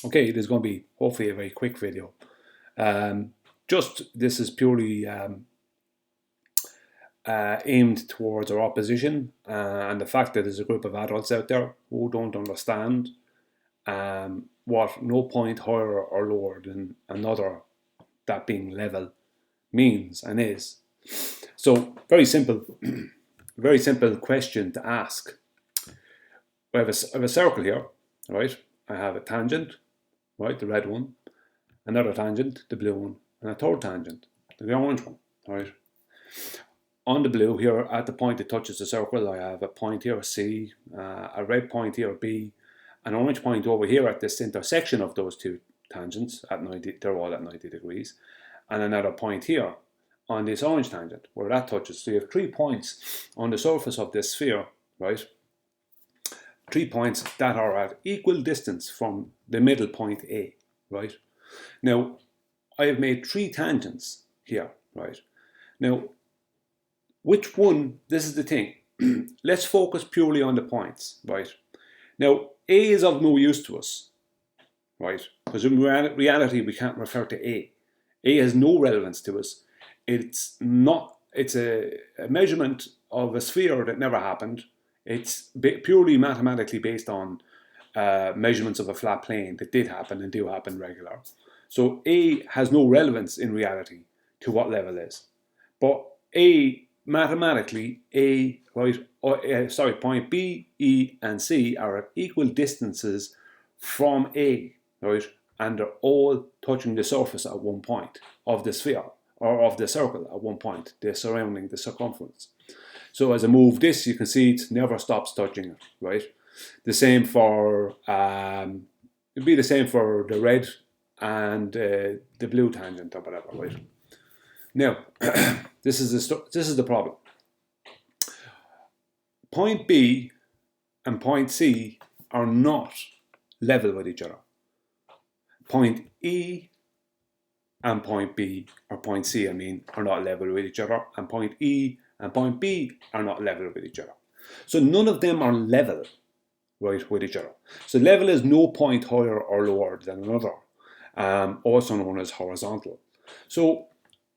Okay, this is going to be hopefully a very quick video. This is purely aimed towards our opposition and the fact that there's a group of adults out there who don't understand what no point higher or lower than another, that being level, means and is. So very simple, very simple question to ask. I have a circle here, right? I have a tangent, right, the red one, another tangent, the blue one, and a third tangent, the orange one, right? On the blue here, at the point that touches the circle, I have a point here, C, a red point here, B, an orange point over here at this intersection of those two tangents at 90, they're all at 90 degrees, and another point here on this orange tangent where that touches. So you have 3 points on the surface of this sphere, right? 3 points that are at equal distance from the middle point A, right? Now, I have made 3 tangents here, right? Now, which one, this is the thing, let's focus purely on the points, right? Now, A is of no use to us, right? Because in reality, we can't refer to A. A has no relevance to us. It's a measurement of a sphere that never happened. It's purely mathematically based on measurements of a flat plane that did happen and do happen regular. So A has no relevance in reality to what level is. But mathematically, point B, E, and C are at equal distances from A, right? And they're all touching the surface at one point of the sphere, or of the circle at one point. They're surrounding the circumference. So as I move this, you can see it never stops touching it, right? The same for, it'd be the same for the red and the blue tangent or whatever, right? Now, this is the problem. Point B and point C are not level with each other. Point E and point B, or point C, are not level with each other, and point E and point B are not level with each other. So none of them are level, right, with each other. So level is no point higher or lower than another, also known as horizontal. So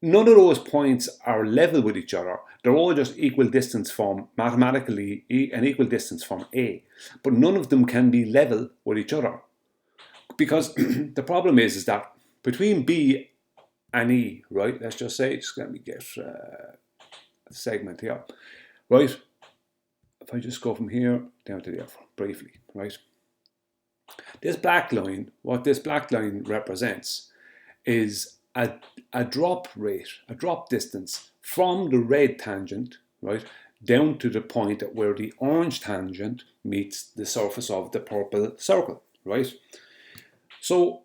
none of those points are level with each other. They're all just equal distance from, mathematically, an equal distance from A. But none of them can be level with each other. Because the problem is that between B and E, right, let's just say, just let me get a segment here, right? If I just go from here down to there briefly, right? This black line, what this black line represents is a drop rate, a drop distance from the red tangent, right, down to the point at where the orange tangent meets the surface of the purple circle, right? So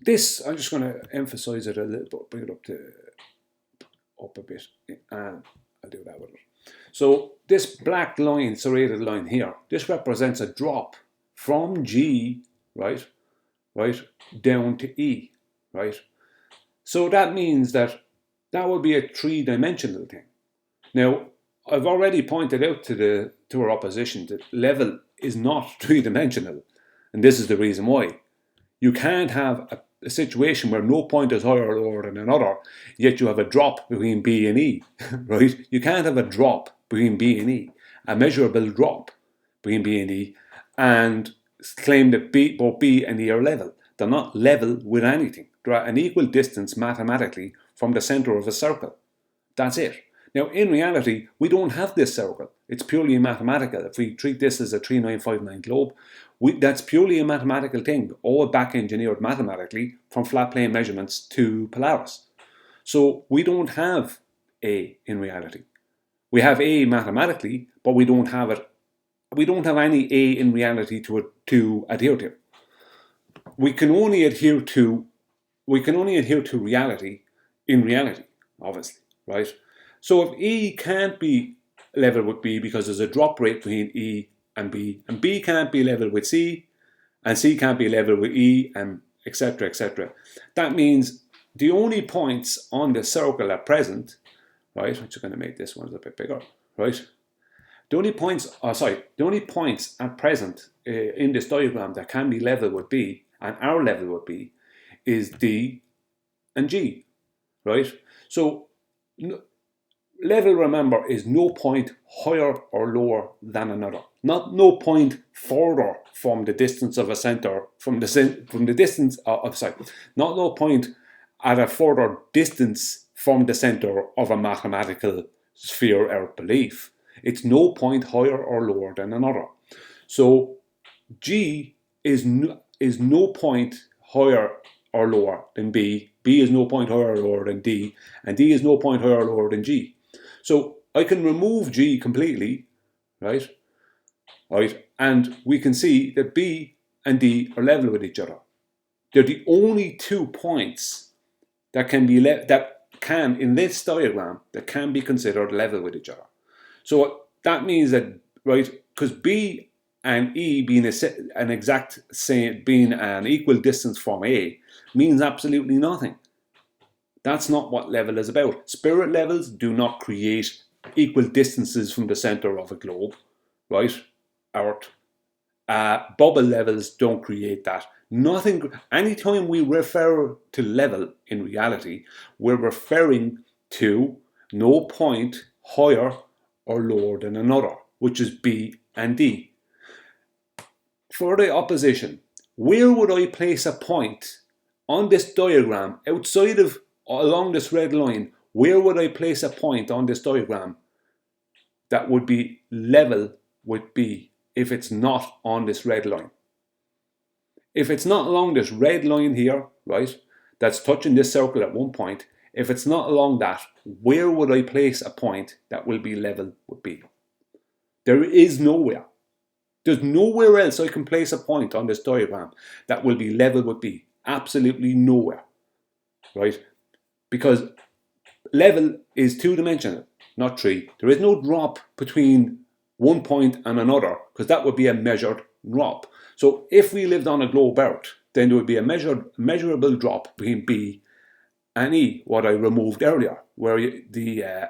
this, I'm just going to emphasize it a little bit, bring it up a bit, and I'll do that with it. So this black line, serrated line here, this represents a drop from G, right, down to E, right? So that means that would be a 3-dimensional thing. Now, I've already pointed out to our opposition that level is not 3-dimensional, and this is the reason why. You can't have a situation where no point is higher or lower than another, yet you have a drop between B and E, right? You can't have a drop between B and E, a measurable drop between B and E, and claim that both B and E are level. They're not level with anything. They're at an equal distance mathematically from the center of a circle. That's it. Now, in reality, we don't have this circle. It's purely mathematical. If we treat this as a 3959 globe, that's purely a mathematical thing, all back-engineered mathematically from flat plane measurements to Polaris. So we don't have A in reality. We have A mathematically, but we don't have it. We don't have any A in reality to adhere to. We can only adhere to reality in reality, obviously, right? So if E can't be level with B because there's a drop rate between E and B can't be level with C, and C can't be level with E, and etc., etc. That means the only points on the circle at present, right? I'm just going to make this one a bit bigger, right? The only points at present in this diagram that can be level with B and our level with B is D and G, right? So level, remember, is no point higher or lower than another. Not no point further from the distance of a centre, from the distance of, not no point at a further distance from the centre of a mathematical sphere or belief. It's no point higher or lower than another. So G is no point higher or lower than B. B is no point higher or lower than D, and D is no point higher or lower than G. So I can remove G completely, right? Right, and we can see that B and D are level with each other. They're the only 2 points that can be in this diagram that can be considered level with each other. So that means that, right, because B and E being an exact same, being an equal distance from A, means absolutely nothing. That's not what level is about. Spirit levels do not create equal distances from the center of a globe, right? Earth. Bubble levels don't create that. Nothing. Anytime we refer to level in reality, we're referring to no point higher or lower than another, which is B and D. For the opposition, where would I place a point on this diagram outside of along this red line? Where would I place a point on this diagram that would be level with B if it's not on this red line? If it's not along this red line here, right, that's touching this circle at one point, if it's not along that, where would I place a point that will be level with B? There is nowhere. There's nowhere else I can place a point on this diagram that will be level with B. Absolutely nowhere, right? Because level is two-dimensional, not three. There is no drop between one point and another, because that would be a measured drop. So if we lived on a globe Earth, then there would be a measurable drop between B and E, what I removed earlier, where the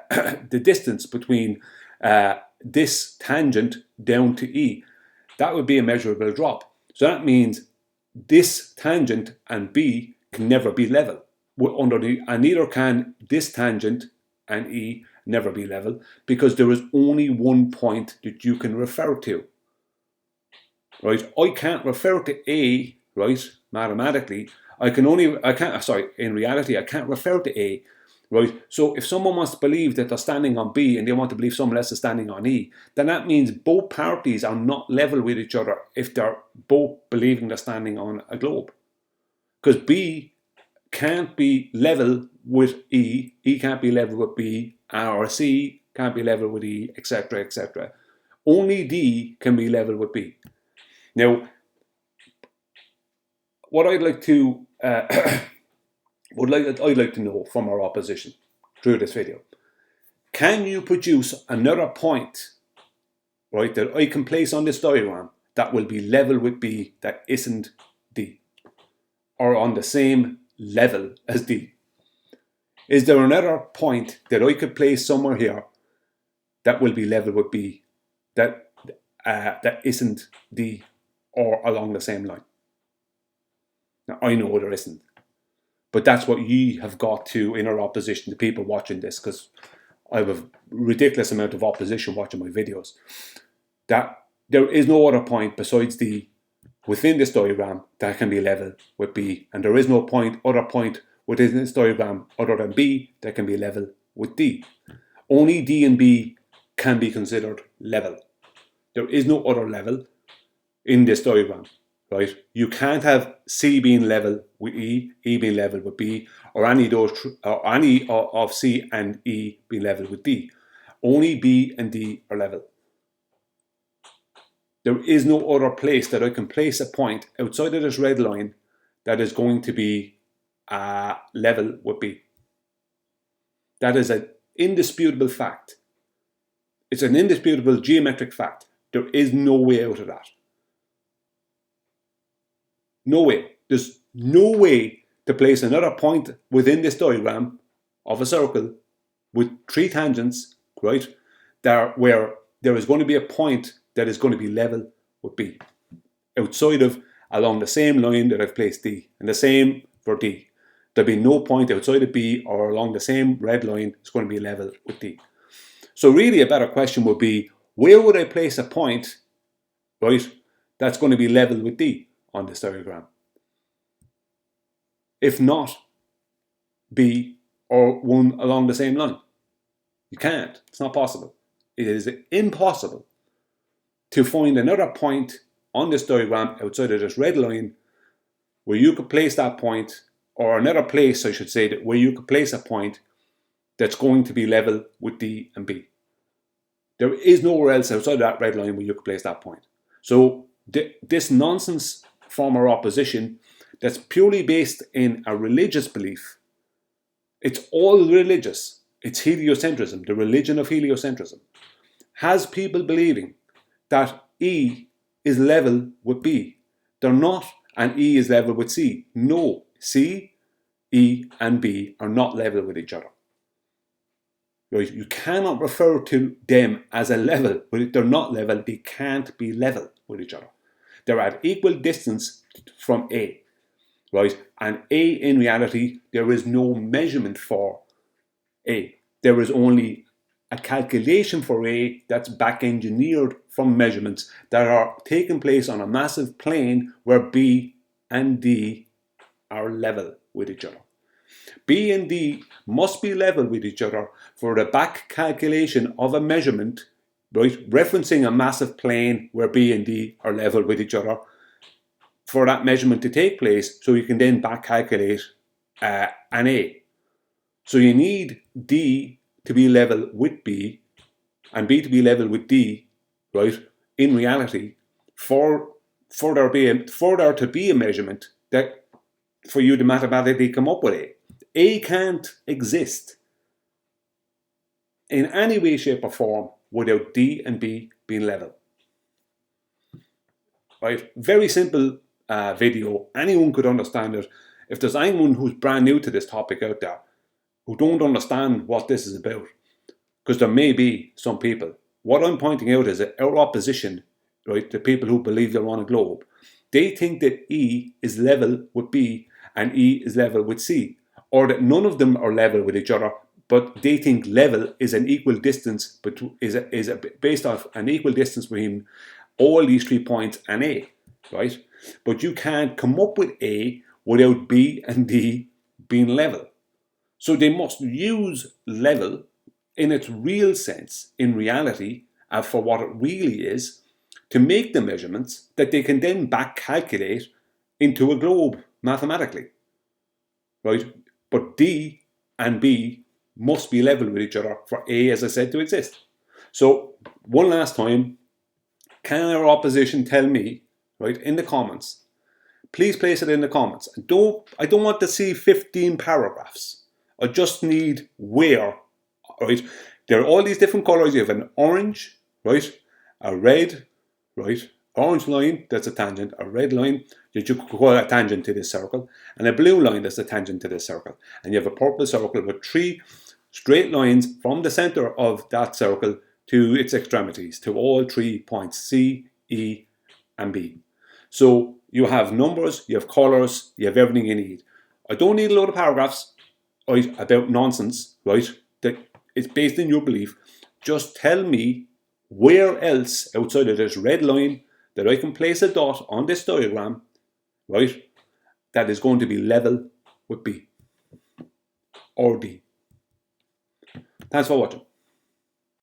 the distance between this tangent down to E, that would be a measurable drop. So that means this tangent and B can never be level. And neither can this tangent and E never be level, because there is only one point that you can refer to. Right? I can't refer to A, right, mathematically. In reality, I can't refer to A, right? So if someone wants to believe that they're standing on B and they want to believe someone else is standing on E, then that means both parties are not level with each other if they're both believing they're standing on a globe. Because B can't be level with E, E can't be level with B, or C can't be level with E, etc., etc. Only D can be level with B. Now, what I'd like to I'd like to know from our opposition through this video: can you produce another point, right, that I can place on this diagram that will be level with B that isn't D, or on the same level as D? Is there another point that I could place somewhere here that will be level with B that isn't D or along the same line? Now, I know there isn't, but that's what ye have got to in our opposition, the people watching this, because I have a ridiculous amount of opposition watching my videos, that there is no other point besides D within this diagram that can be level with B, and there is no other point within this diagram other than B that can be level with D. Only D and B can be considered level. There is no other level in this diagram, right? You can't have C being level with E, E being level with B, or any of C and E being level with D. Only B and D are level. There is no other place that I can place a point outside of this red line that is going to be level with B. That is an indisputable fact. It's an indisputable geometric fact. There is no way out of that. No way. There's no way to place another point within this diagram of a circle with three tangents, right, where there is going to be a point that is going to be level with B, outside of along the same line that I've placed D, and the same for D. There'll be no point outside of B or along the same red line. It's going to be level with D. So really a better question would be, where would I place a point, right, that's going to be level with D on this diagram? If not B or one along the same line. You can't. It's not possible. It is impossible to find another point on this diagram outside of this red line where you could place that point, or another place, I should say, where you could place a point that's going to be level with D and B. There is nowhere else outside that red line where you could place that point. So this nonsense form of opposition that's purely based in a religious belief, it's all religious. It's heliocentrism, the religion of heliocentrism, has people believing that E is level with B. They're not, and E is level with C. No, C, E, and B are not level with each other. Right? You cannot refer to them as a level, but if they're not level, they can't be level with each other. They're at equal distance from A, right? And A, in reality, there is no measurement for A. There is only a calculation for A that's back engineered from measurements that are taking place on a massive plane where B and D are level with each other. B and D must be level with each other for the back calculation of a measurement, right, referencing a massive plane where B and D are level with each other, for that measurement to take place, so you can then back calculate an A. So you need D to be level with B and B to be level with D, right, in reality, for there to be a measurement that for you to mathematically come up with A. A can't exist in any way, shape or form without D and B being level. Right? Very simple video. Anyone could understand it. If there's anyone who's brand new to this topic out there who don't understand what this is about, because there may be some people, what I'm pointing out is that our opposition, right, the people who believe they're on a globe, they think that E is level with B and E is level with C, or that none of them are level with each other, but they think level is an equal distance, based off an equal distance between all these 3 points and A, right? But you can't come up with A without B and D being level. So they must use level in its real sense, in reality, for what it really is, to make the measurements that they can then back calculate into a globe mathematically, right? But D and B must be level with each other for A, as I said, to exist. So one last time, can our opposition tell me, right, in the comments? Please place it in the comments. I don't want to see 15 paragraphs. I just need where, right? There are all these different colors. You have an orange, right? A red, right? Orange line, that's a tangent. A red line, that you could call a tangent to this circle. And a blue line, that's a tangent to this circle. And you have a purple circle with 3 straight lines from the center of that circle to its extremities, to all 3 points, C, E, and B. So you have numbers, you have colors, you have everything you need. I don't need a load of paragraphs, right, about nonsense, right, that is based in your belief. Just tell me where else outside of this red line that I can place a dot on this diagram, right, that is going to be level with B or D. Thanks for watching.